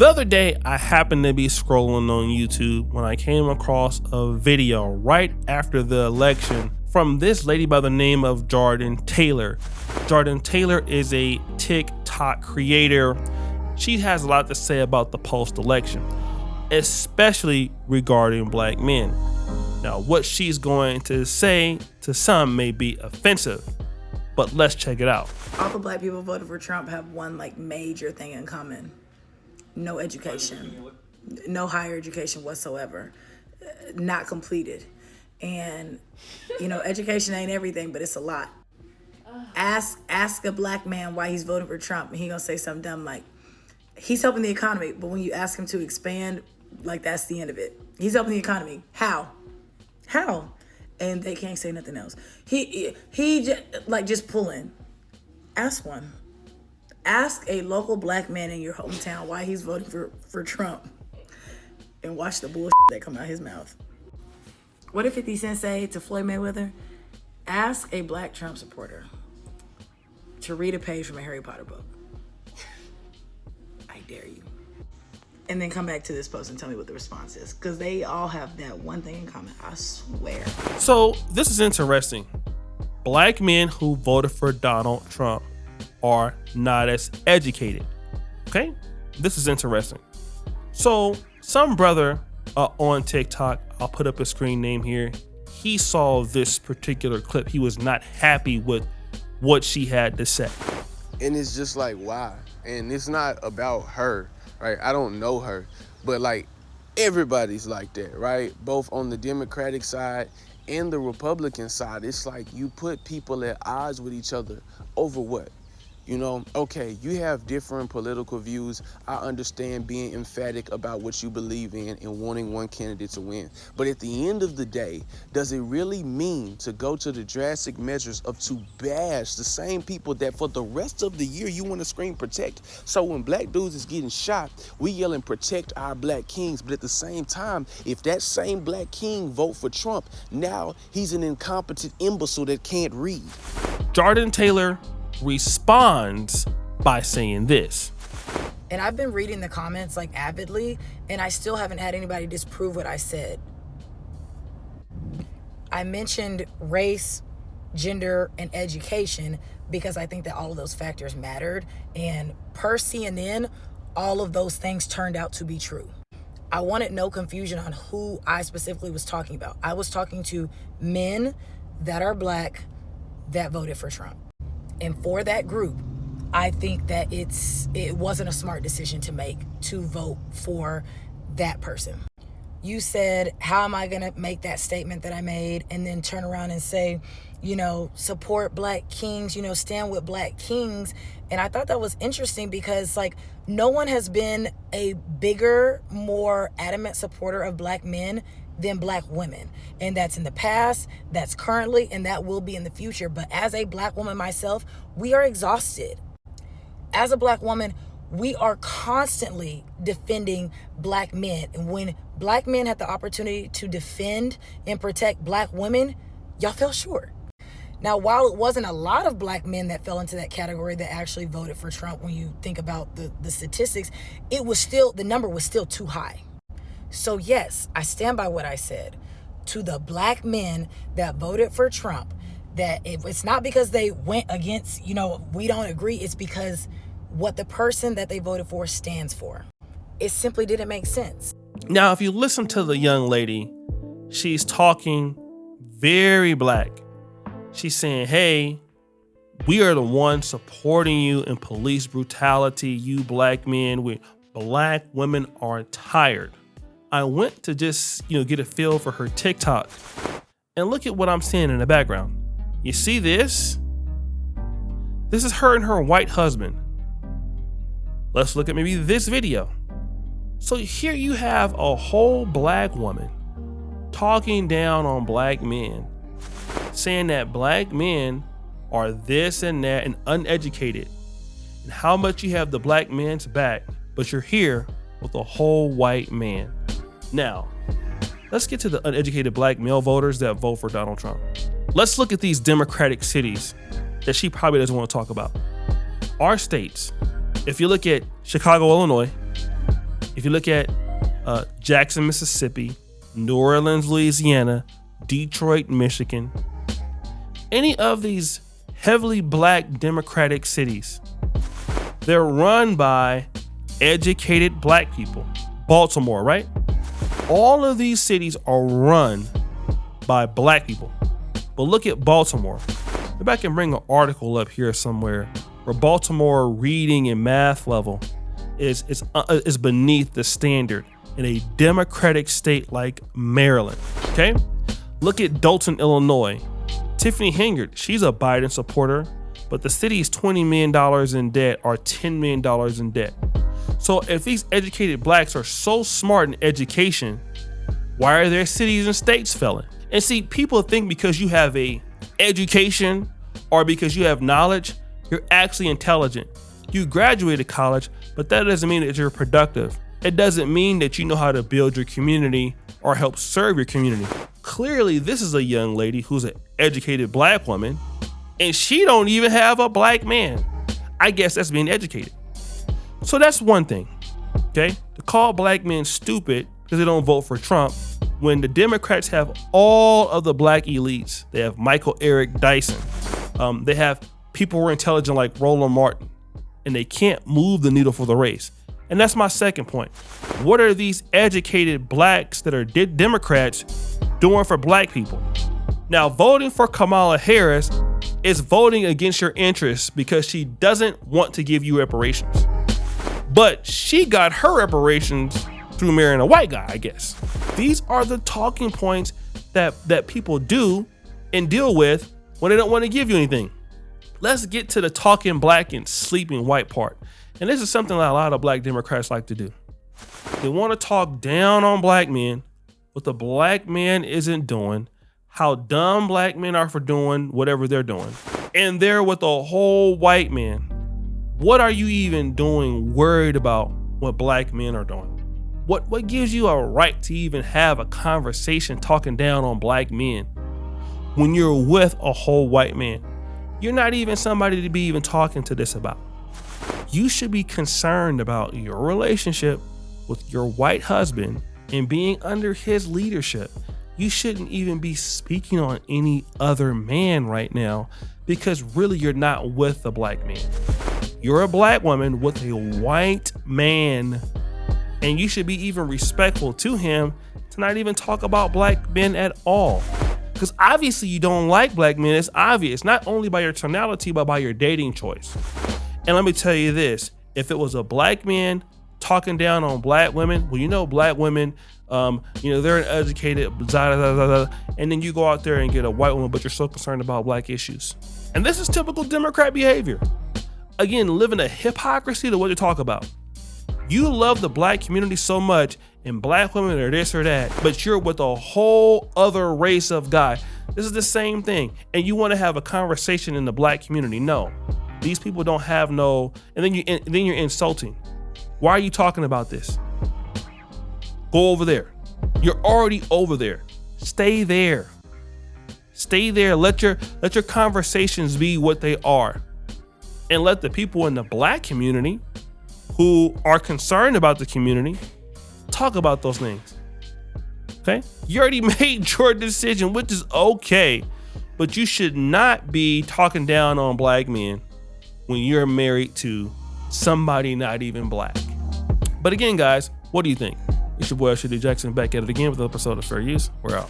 The other day, I happened to be scrolling on YouTube when I came across a video right after the election from this lady by the name of Jordan Taylor. Jordan Taylor is a TikTok creator. She has a lot to say about the post-election, especially regarding black men. Now, what she's going to say to some may be offensive, but let's check it out. All the black people voted for Trump have one major thing in common. No education, no higher education whatsoever, not completed. And, education ain't everything, but it's a lot. Ask a black man why he's voting for Trump, and he gonna say something dumb like, he's helping the economy, but when you ask him to expand, that's the end of it. He's helping the economy. How? And they can't say nothing else. He just pulling. Ask one. Ask a local black man in your hometown why he's voting for Trump, and watch the bullshit that come out his mouth. What did 50 Cent say to Floyd Mayweather? Ask a black Trump supporter to read a page from a Harry Potter book. I dare you. And then come back to this post and tell me what the response is, because they all have that one thing in common, I swear. So this is interesting. Black men who voted for Donald Trump are not as educated. Okay? This is interesting. So some brother on TikTok, I'll put up a screen name here, he saw this particular clip. He was not happy with what she had to say. And it's just like, why? And it's not about her, right? I don't know her, but everybody's like that, right? Both on the Democratic side and the Republican side. It's like you put people at odds with each other over what? Okay, you have different political views. I understand being emphatic about what you believe in and wanting one candidate to win. But at the end of the day, does it really mean to go to the drastic measures of to bash the same people that for the rest of the year you want to scream protect? So when black dudes is getting shot, we yelling protect our black kings. But at the same time, if that same black king vote for Trump, now he's an incompetent imbecile that can't read. Jordan Taylor responds by saying this. And I've been reading the comments avidly, and I still haven't had anybody disprove what I said. I mentioned race, gender, and education because I think that all of those factors mattered. And per CNN, all of those things turned out to be true. I wanted no confusion on who I specifically was talking about. I was talking to men that are black that voted for Trump. And for that group, I think that it wasn't a smart decision to make to vote for that person. You said, how am I going to make that statement that I made and then turn around and say, support black kings, stand with black kings. And I thought that was interesting because no one has been a bigger, more adamant supporter of black men than black women. And that's in the past, that's currently, and that will be in the future. But as a black woman myself, we are exhausted. As a black woman, we are constantly defending black men. And when black men had the opportunity to defend and protect black women, y'all fell short. Now, while it wasn't a lot of black men that fell into that category that actually voted for Trump, when you think about the statistics, the number was still too high. So yes, I stand by what I said. To the black men that voted for Trump, that it's not because they went against, we don't agree. It's because what the person that they voted for stands for. It simply didn't make sense. Now, if you listen to the young lady, she's talking very black. She's saying, hey, we are the ones supporting you in police brutality, you black men. Black women are tired. I went to just, get a feel for her TikTok, and look at what I'm seeing in the background. You see this? This is her and her white husband. Let's look at maybe this video. So here you have a whole black woman talking down on black men, saying that black men are this and that and uneducated, and how much you have the black man's back, but you're here with a whole white man. Now, let's get to the uneducated black male voters that vote for Donald Trump. Let's look at these Democratic cities that she probably doesn't want to talk about. Our states, if you look at Chicago, Illinois, If you look at Jackson, Mississippi, New Orleans, Louisiana, Detroit, Michigan, any of these heavily black Democratic cities, they're run by educated black people. Baltimore, right? All of these cities are run by black people. But look at Baltimore. Maybe I can bring an article up here somewhere where Baltimore reading and math level is beneath the standard in a Democratic state like Maryland. Okay? Look at Dalton, Illinois. Tiffany Hingard, she's a Biden supporter, but the city is $20 million in debt or $10 million in debt. So if these educated blacks are so smart in education, why are their cities and states failing? And see, people think because you have a education or because you have knowledge, you're actually intelligent. You graduated college, but that doesn't mean that you're productive. It doesn't mean that you know how to build your community or help serve your community. Clearly, this is a young lady who's an educated black woman, and she don't even have a black man. I guess that's being educated. So that's one thing, okay? To call black men stupid because they don't vote for Trump when the Democrats have all of the black elites. They have Michael Eric Dyson. They have people who are intelligent like Roland Martin, and they can't move the needle for the race. And that's my second point. What are these educated blacks that are Democrats doing for black people? Now, voting for Kamala Harris is voting against your interests because she doesn't want to give you reparations. But she got her reparations through marrying a white guy, I guess. These are the talking points that people do and deal with when they don't want to give you anything. Let's get to the talking black and sleeping white part. And this is something that a lot of black Democrats like to do. They want to talk down on black men, what the black man isn't doing, how dumb black men are for doing whatever they're doing. And they're with a whole white man. What are you even doing worried about what black men are doing? What gives you a right to even have a conversation talking down on black men when you're with a whole white man? You're not even somebody to be even talking to this about. You should be concerned about your relationship with your white husband and being under his leadership. You shouldn't even be speaking on any other man right now because really you're not with a black man. You're a black woman with a white man, and you should be even respectful to him to not even talk about black men at all. Because obviously you don't like black men. It's obvious, not only by your tonality, but by your dating choice. And let me tell you this, if it was a black man talking down on black women, well, you know, black women, they're an educated, and then you go out there and get a white woman, but you're so concerned about black issues. And this is typical Democrat behavior. Again, living a hypocrisy to what they talk about. You love the black community so much, and black women are this or that, but you're with a whole other race of guy. This is the same thing. And you want to have a conversation in the black community. No, these people don't have no, and then you're insulting. Why are you talking about this? Go over there. You're already over there. Stay there. Stay there. Let your conversations be what they are. And let the people in the black community who are concerned about the community talk about those things. Okay? You already made your decision, which is okay. But you should not be talking down on black men when you're married to somebody not even black. But again, guys, what do you think? It's your boy, Zaddy Jackson, back at it again with an episode of Fair Use. We're out.